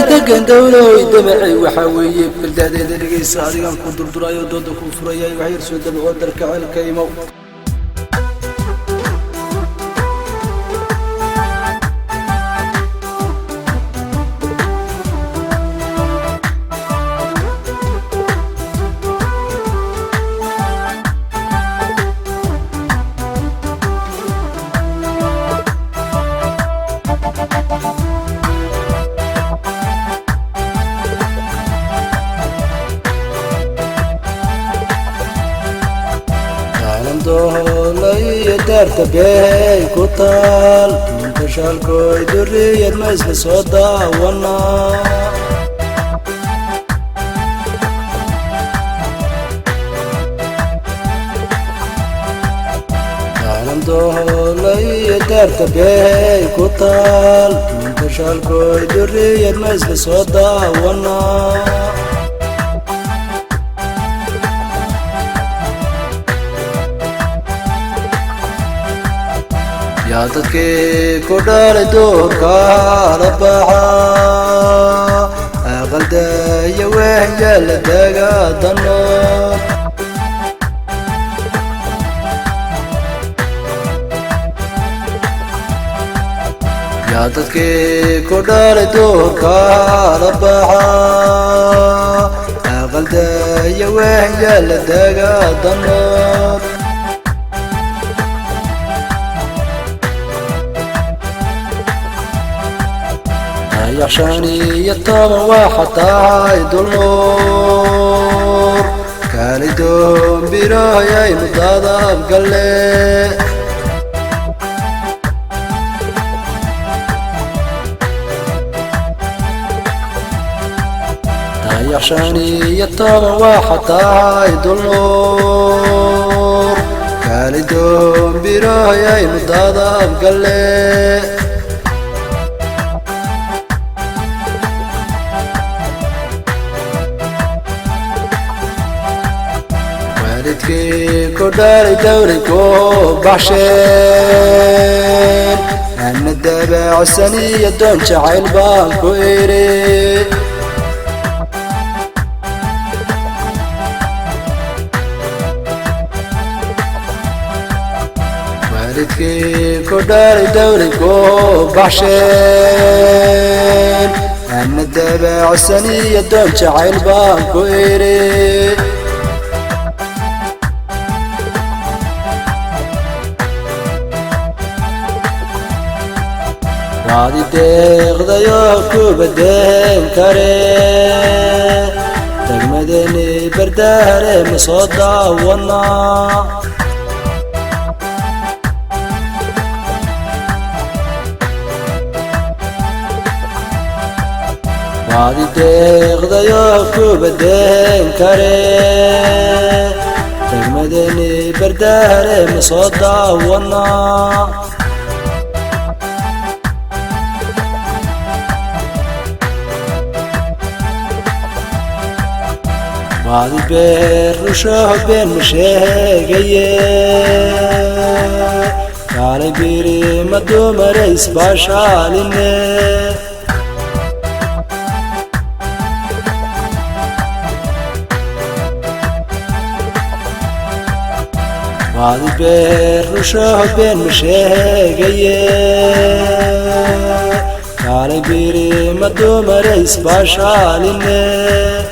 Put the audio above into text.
degan dawlooy damacay waxa weeye baldadeeda dhigaysa adigan ku durdurayo dooda ku furayay wax yar soo dabaco darka ceelka imo doolay daarta beey ku taal intashaalkooy duriyad ma isla soo daawana doolay daarta beey ku taal intashaalkooy duriyad ma isla soo daawana يا dadkii ku dhalay doorka la baxa aqaldaya wehya la daga dano يا dadkii ku dhalay doorka la baxa aqaldaya wehya la daga dano يعشاني يطمع وحطاي دلور كان يدوم برايا مضاضة بقلي يعشاني يطمع وحطاي دلور كان يدوم برايا مضاضة بقلي ku dhaalay dawlay ku baxsheen ana dabeecsanaya doon jacayl baan ku iri waalidkii ku dhaalay dawlay ku baxsheen ana dabeecsanaya doon jacayl baan ku iri هذه دغدا يوكو بدين كاري تجمدني بردار مصدى ونا هذه دغدا يوكو بدين كاري تجمدني بردار مصدى ونا هذه بير وشوه بين مشيقية قال بيري مدوم رئيس باشاليني هذه بير وشوه بين مشيقية قال بيري مدوم رئيس باشاليني